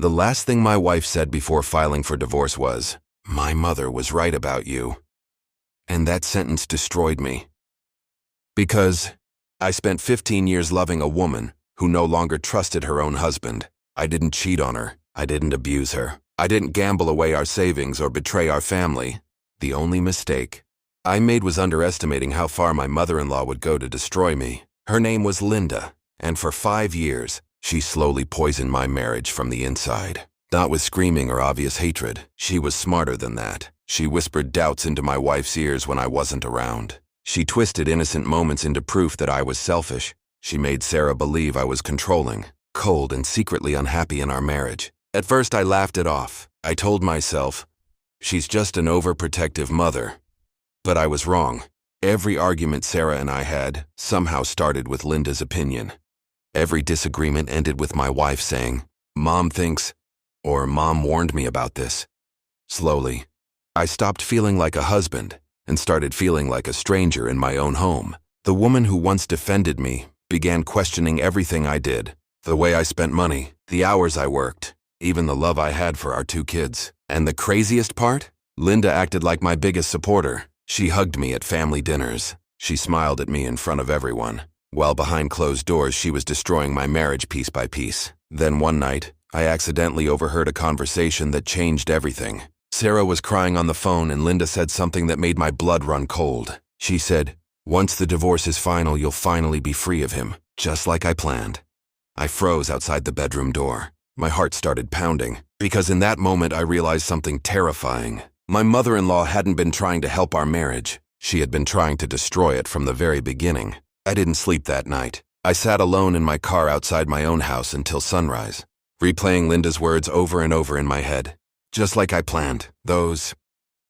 The last thing my wife said before filing for divorce was, "My mother was right about you." And that sentence destroyed me. Because I spent 15 years loving a woman who no longer trusted her own husband. I didn't cheat on her. I didn't abuse her. I didn't gamble away our savings or betray our family. The only mistake I made was underestimating how far my mother-in-law would go to destroy me. Her name was Linda, and for 5 years, she slowly poisoned my marriage from the inside. Not with screaming or obvious hatred. She was smarter than that. She whispered doubts into my wife's ears when I wasn't around. She twisted innocent moments into proof that I was selfish. She made Sarah believe I was controlling, cold, and secretly unhappy in our marriage. At first, I laughed it off. I told myself, she's just an overprotective mother. But I was wrong. Every argument Sarah and I had somehow started with Linda's opinion. Every disagreement ended with my wife saying, "Mom thinks," or "Mom warned me about this." Slowly, I stopped feeling like a husband and started feeling like a stranger in my own home. The woman who once defended me began questioning everything I did, the way I spent money, the hours I worked, even the love I had for our 2 kids. And the craziest part? Linda acted like my biggest supporter. She hugged me at family dinners. She smiled at me in front of everyone, while behind closed doors she was destroying my marriage piece by piece. Then one night, I accidentally overheard a conversation that changed everything. Sarah was crying on the phone and Linda said something that made my blood run cold. She said, "Once the divorce is final, you'll finally be free of him, just like I planned." I froze outside the bedroom door. My heart started pounding, because in that moment I realized something terrifying. My mother-in-law hadn't been trying to help our marriage. She had been trying to destroy it from the very beginning. I didn't sleep that night. I sat alone in my car outside my own house until sunrise, replaying Linda's words over and over in my head. Just like I planned. Those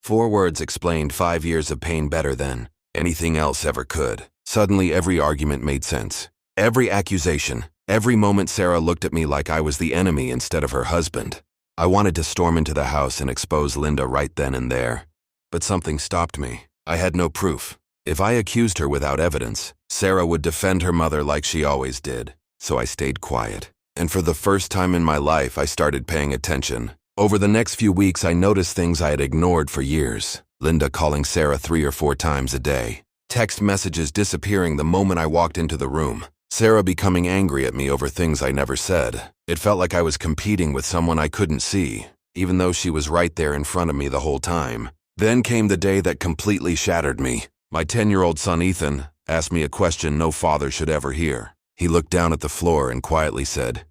4 words explained 5 years of pain better than anything else ever could. Suddenly, every argument made sense. Every accusation, every moment Sarah looked at me like I was the enemy instead of her husband. I wanted to storm into the house and expose Linda right then and there. But something stopped me. I had no proof. If I accused her without evidence, Sarah would defend her mother like she always did. So I stayed quiet. And for the first time in my life, I started paying attention. Over the next few weeks, I noticed things I had ignored for years. Linda calling Sarah 3 or 4 times a day. Text messages disappearing the moment I walked into the room. Sarah becoming angry at me over things I never said. It felt like I was competing with someone I couldn't see, even though she was right there in front of me the whole time. Then came the day that completely shattered me. My 10-year-old son Ethan asked me a question no father should ever hear. He looked down at the floor and quietly said,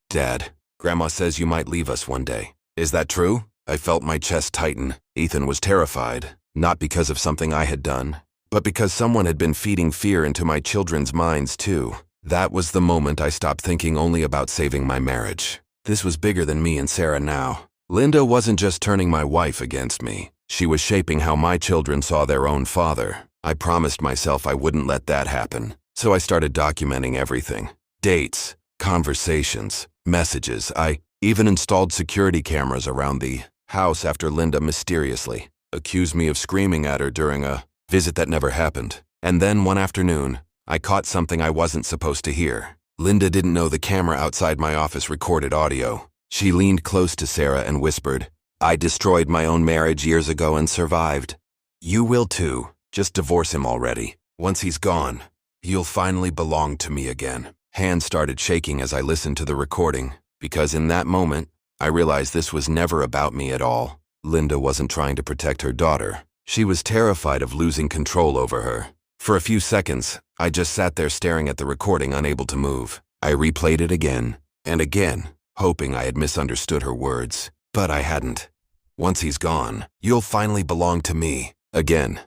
"Dad, Grandma says you might leave us one day. Is that true?" I felt my chest tighten. Ethan was terrified, not because of something I had done, but because someone had been feeding fear into my children's minds too. That was the moment I stopped thinking only about saving my marriage. This was bigger than me and Sarah now. Linda wasn't just turning my wife against me. She was shaping how my children saw their own father. I promised myself I wouldn't let that happen. So I started documenting everything. Dates, conversations, messages. I even installed security cameras around the house after Linda mysteriously accused me of screaming at her during a visit that never happened. And then one afternoon, I caught something I wasn't supposed to hear. Linda didn't know the camera outside my office recorded audio. She leaned close to Sarah and whispered, "I destroyed my own marriage years ago and survived. You will too. Just divorce him already. Once he's gone, you'll finally belong to me again." Hands started shaking as I listened to the recording, because in that moment, I realized this was never about me at all. Linda wasn't trying to protect her daughter. She was terrified of losing control over her. For a few seconds, I just sat there staring at the recording, unable to move. I replayed it again and again, hoping I had misunderstood her words. But I hadn't. "Once he's gone, you'll finally belong to me again."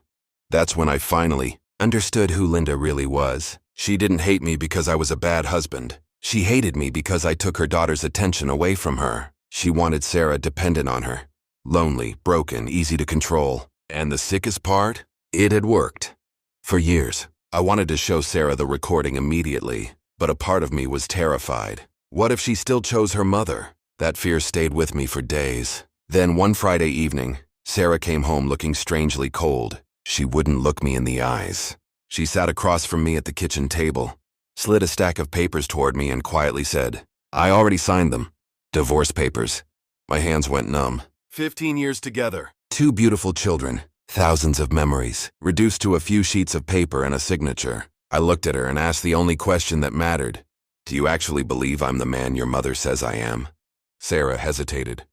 That's when I finally understood who Linda really was. She didn't hate me because I was a bad husband. She hated me because I took her daughter's attention away from her. She wanted Sarah dependent on her. Lonely, broken, easy to control. And the sickest part? It had worked. For years, I wanted to show Sarah the recording immediately, but a part of me was terrified. What if she still chose her mother? That fear stayed with me for days. Then one Friday evening, Sarah came home looking strangely cold. She wouldn't look me in the eyes. She sat across from me at the kitchen table, slid a stack of papers toward me and quietly said, "I already signed them." Divorce papers. My hands went numb. 15 years together. 2 beautiful children. Thousands of memories, reduced to a few sheets of paper and a signature. I looked at her and asked the only question that mattered. Do you actually believe I'm the man your mother says I am? Sarah hesitated.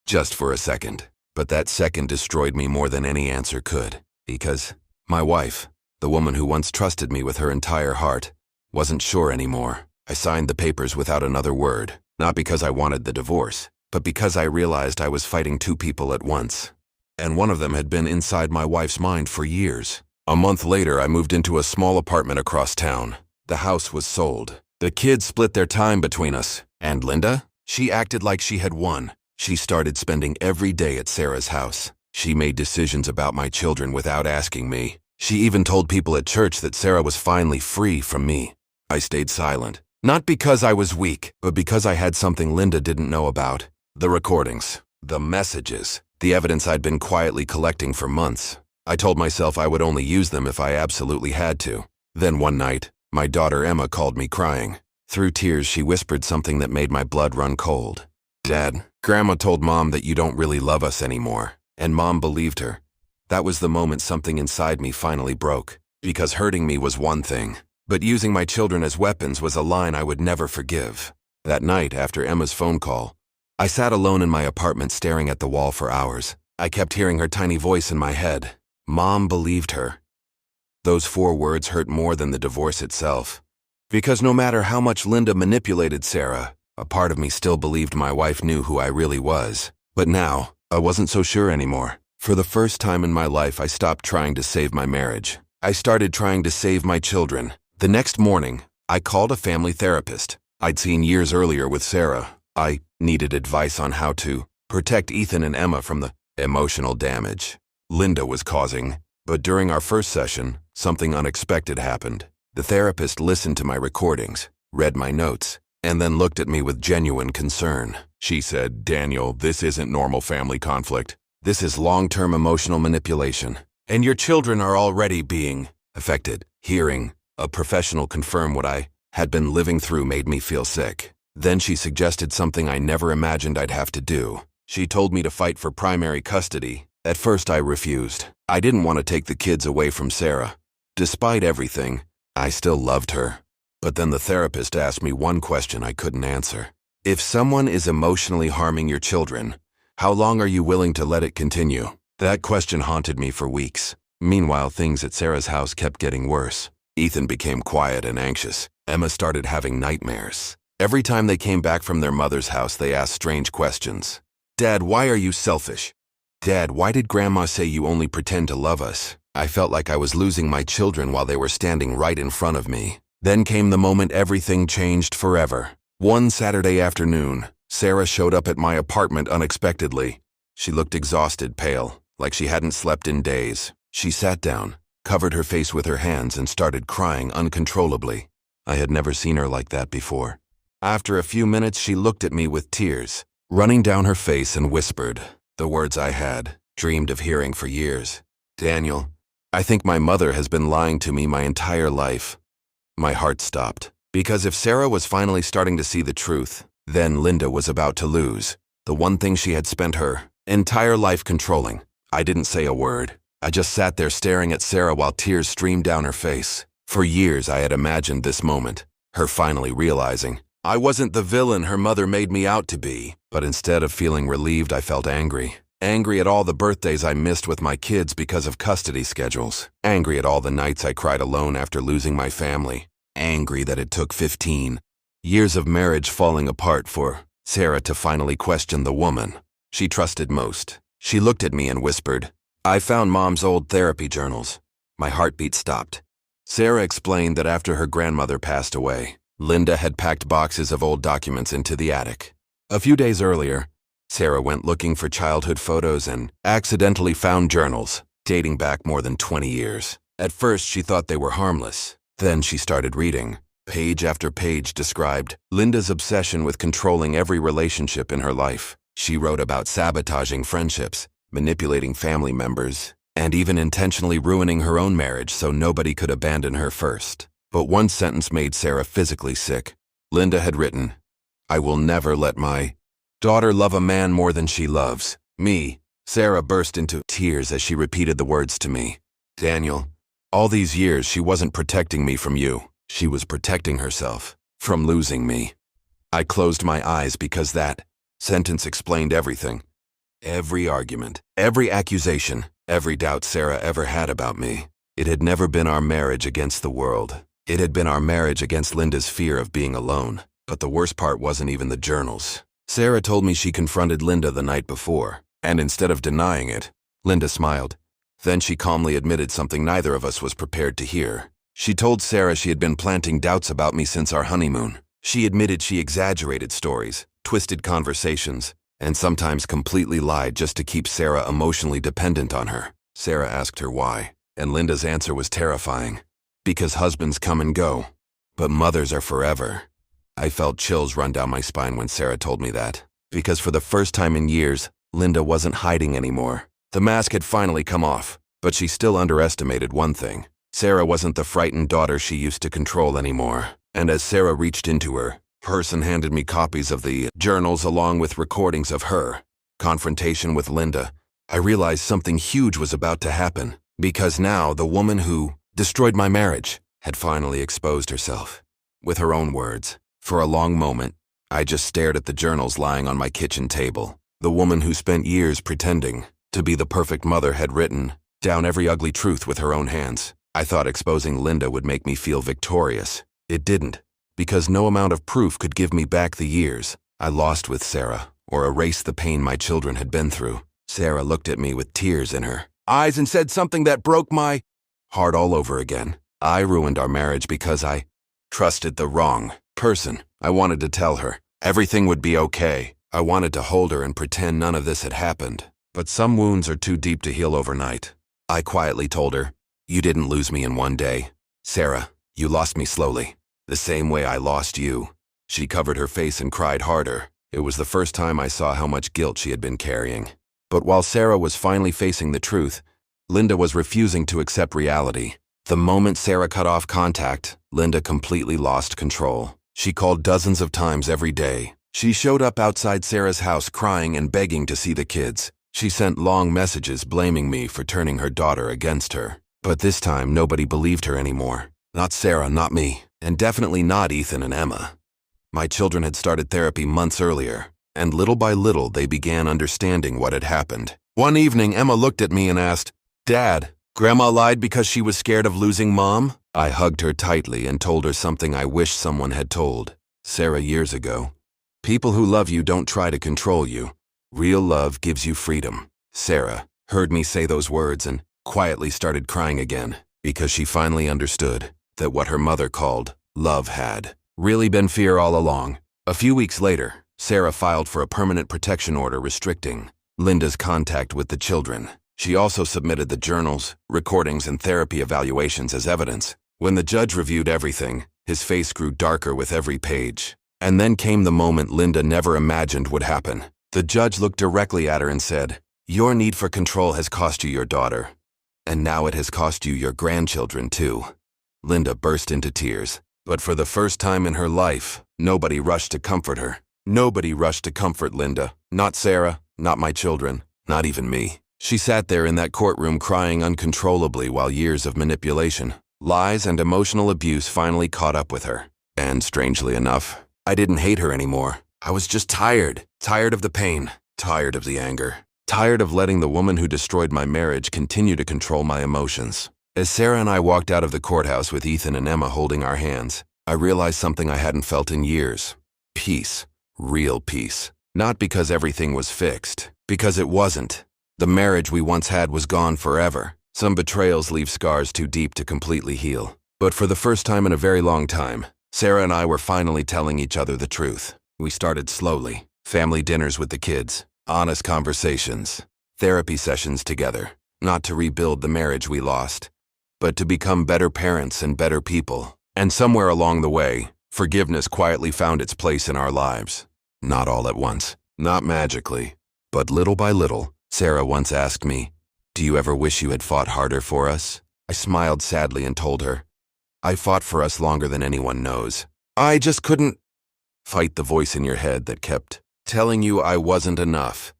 Just for a second. But that second destroyed me more than any answer could. Because my wife, the woman who once trusted me with her entire heart, wasn't sure anymore. I signed the papers without another word. Not because I wanted the divorce, but because I realized I was fighting 2 people at once. And one of them had been inside my wife's mind for years. A month later, I moved into a small apartment across town. The house was sold. The kids split their time between us. And Linda? She acted like she had won. She started spending every day at Sarah's house. She made decisions about my children without asking me. She even told people at church that Sarah was finally free from me. I stayed silent. Not because I was weak, but because I had something Linda didn't know about. The recordings. The messages. The evidence I'd been quietly collecting for months. I told myself I would only use them if I absolutely had to. Then one night, my daughter Emma called me crying. Through tears, she whispered something that made my blood run cold. Dad, Grandma told Mom that you don't really love us anymore. And Mom believed her. That was the moment something inside me finally broke. Because hurting me was one thing, but using my children as weapons was a line I would never forgive. That night, after Emma's phone call, I sat alone in my apartment staring at the wall for hours. I kept hearing her tiny voice in my head. Mom believed her. Those 4 words hurt more than the divorce itself. Because no matter how much Linda manipulated Sarah, a part of me still believed my wife knew who I really was. But now, I wasn't so sure anymore. For the first time in my life, I stopped trying to save my marriage. I started trying to save my children. The next morning, I called a family therapist I'd seen years earlier with Sarah. I needed advice on how to protect Ethan and Emma from the emotional damage Linda was causing. But during our first session, something unexpected happened. The therapist listened to my recordings, read my notes, and then looked at me with genuine concern. She said, "Daniel, this isn't normal family conflict. This is long-term emotional manipulation, and your children are already being affected." Hearing a professional confirm what I had been living through made me feel sick. Then she suggested something I never imagined I'd have to do. She told me to fight for primary custody. At first, I refused. I didn't want to take the kids away from Sarah. Despite everything, I still loved her. But then the therapist asked me one question I couldn't answer. If someone is emotionally harming your children, how long are you willing to let it continue? That question haunted me for weeks. Meanwhile, things at Sarah's house kept getting worse. Ethan became quiet and anxious. Emma started having nightmares. Every time they came back from their mother's house, they asked strange questions. Dad, why are you selfish? Dad, why did Grandma say you only pretend to love us? I felt like I was losing my children while they were standing right in front of me. Then came the moment everything changed forever. One Saturday afternoon, Sarah showed up at my apartment unexpectedly. She looked exhausted, pale, like she hadn't slept in days. She sat down, covered her face with her hands, and started crying uncontrollably. I had never seen her like that before. After a few minutes, she looked at me with tears running down her face and whispered the words I had dreamed of hearing for years. Daniel, I think my mother has been lying to me my entire life. My heart stopped, because if Sarah was finally starting to see the truth, then Linda was about to lose the one thing she had spent her entire life controlling. I didn't say a word. I just sat there staring at Sarah while tears streamed down her face. For years, I had imagined this moment, her finally realizing I wasn't the villain her mother made me out to be. But instead of feeling relieved, I felt angry. Angry at all the birthdays I missed with my kids because of custody schedules. Angry at all the nights I cried alone after losing my family. Angry that it took 15 years of marriage falling apart for Sarah to finally question the woman she trusted most. She looked at me and whispered, I found Mom's old therapy journals. My heartbeat stopped. Sarah explained that after her grandmother passed away, Linda had packed boxes of old documents into the attic. A few days earlier, Sarah went looking for childhood photos and accidentally found journals dating back more than 20 years. At first, she thought they were harmless. Then she started reading. Page after page described Linda's obsession with controlling every relationship in her life. She wrote about sabotaging friendships, manipulating family members, and even intentionally ruining her own marriage so nobody could abandon her first. But one sentence made Sarah physically sick. Linda had written, I will never let my Daughter love a man more than she loves me. Sarah burst into tears as she repeated the words to me. Daniel, all these years she wasn't protecting me from you. She was protecting herself from losing me. I closed my eyes because that sentence explained everything. Every argument, every accusation, every doubt Sarah ever had about me. It had never been our marriage against the world. It had been our marriage against Linda's fear of being alone. But the worst part wasn't even the journals. Sarah told me she confronted Linda the night before, and instead of denying it, Linda smiled. Then she calmly admitted something neither of us was prepared to hear. She told Sarah she had been planting doubts about me since our honeymoon. She admitted she exaggerated stories, twisted conversations, and sometimes completely lied just to keep Sarah emotionally dependent on her. Sarah asked her why, and Linda's answer was terrifying. Because husbands come and go, but mothers are forever. I felt chills run down my spine when Sarah told me that. Because for the first time in years, Linda wasn't hiding anymore. The mask had finally come off, but she still underestimated one thing. Sarah wasn't the frightened daughter she used to control anymore. And as Sarah reached into her purse and handed me copies of the journals along with recordings of her confrontation with Linda, I realized something huge was about to happen. Because now the woman who destroyed my marriage had finally exposed herself. With her own words. For a long moment, I just stared at the journals lying on my kitchen table. The woman who spent years pretending to be the perfect mother had written down every ugly truth with her own hands. I thought exposing Linda would make me feel victorious. It didn't, because no amount of proof could give me back the years I lost with Sarah or erase the pain my children had been through. Sarah looked at me with tears in her eyes and said something that broke my heart all over again. I ruined our marriage because I trusted the wrong person. I wanted to tell her everything would be okay. I wanted to hold her and pretend none of this had happened. But some wounds are too deep to heal overnight. I quietly told her, you didn't lose me in one day. Sarah, you lost me slowly, the same way I lost you. She covered her face and cried harder. It was the first time I saw how much guilt she had been carrying. But while Sarah was finally facing the truth, Linda was refusing to accept reality. The moment Sarah cut off contact, Linda completely lost control. She called dozens of times every day. She showed up outside Sarah's house crying and begging to see the kids. She sent long messages blaming me for turning her daughter against her. But this time, nobody believed her anymore. Not Sarah, not me, and definitely not Ethan and Emma. My children had started therapy months earlier, and little by little they began understanding what had happened. One evening, Emma looked at me and asked, Dad, Grandma lied because she was scared of losing Mom? I hugged her tightly and told her something I wish someone had told Sarah years ago. People who love you don't try to control you. Real love gives you freedom. Sarah heard me say those words and quietly started crying again because she finally understood that what her mother called love had really been fear all along. A few weeks later, Sarah filed for a permanent protection order restricting Linda's contact with the children. She also submitted the journals, recordings, and therapy evaluations as evidence. When the judge reviewed everything, his face grew darker with every page. And then came the moment Linda never imagined would happen. The judge looked directly at her and said, Your need for control has cost you your daughter. And now it has cost you your grandchildren too. Linda burst into tears. But for the first time in her life, nobody rushed to comfort her. Nobody rushed to comfort Linda. Not Sarah, not my children, not even me. She sat there in that courtroom crying uncontrollably while years of manipulation, lies, and emotional abuse finally caught up with her. And strangely enough, I didn't hate her anymore. I was just tired. Tired of the pain. Tired of the anger. Tired of letting the woman who destroyed my marriage continue to control my emotions. As Sarah and I walked out of the courthouse with Ethan and Emma holding our hands, I realized something I hadn't felt in years. Peace. Real peace. Not because everything was fixed. Because it wasn't. The marriage we once had was gone forever. Some betrayals leave scars too deep to completely heal. But for the first time in a very long time, Sarah and I were finally telling each other the truth. We started slowly. Family dinners with the kids. Honest conversations. Therapy sessions together. Not to rebuild the marriage we lost, but to become better parents and better people. And somewhere along the way, forgiveness quietly found its place in our lives. Not all at once. Not magically. But little by little. Sarah once asked me, Do you ever wish you had fought harder for us? I smiled sadly and told her, I fought for us longer than anyone knows. I just couldn't fight the voice in your head that kept telling you I wasn't enough."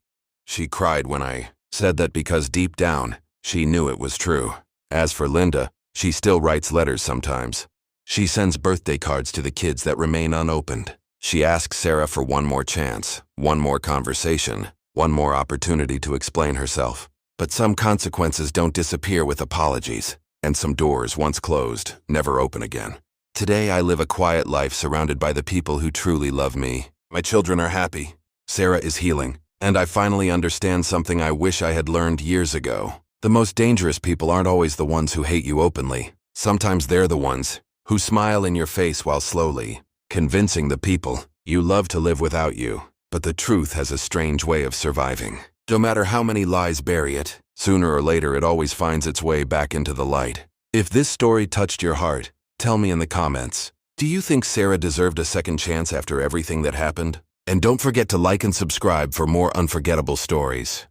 She cried when I said that because deep down, she knew it was true. As for Linda, she still writes letters sometimes. She sends birthday cards to the kids that remain unopened. She asks Sarah for one more chance, one more conversation, one more opportunity to explain herself. But some consequences don't disappear with apologies, and some doors, once closed, never open again. Today I live a quiet life surrounded by the people who truly love me. My children are happy. Sarah is healing, and I finally understand something I wish I had learned years ago. The most dangerous people aren't always the ones who hate you openly. Sometimes they're the ones who smile in your face while slowly convincing the people you love to live without you. But the truth has a strange way of surviving. No matter how many lies bury it, sooner or later it always finds its way back into the light. If this story touched your heart, tell me in the comments. Do you think Sarah deserved a second chance after everything that happened? And don't forget to like and subscribe for more unforgettable stories.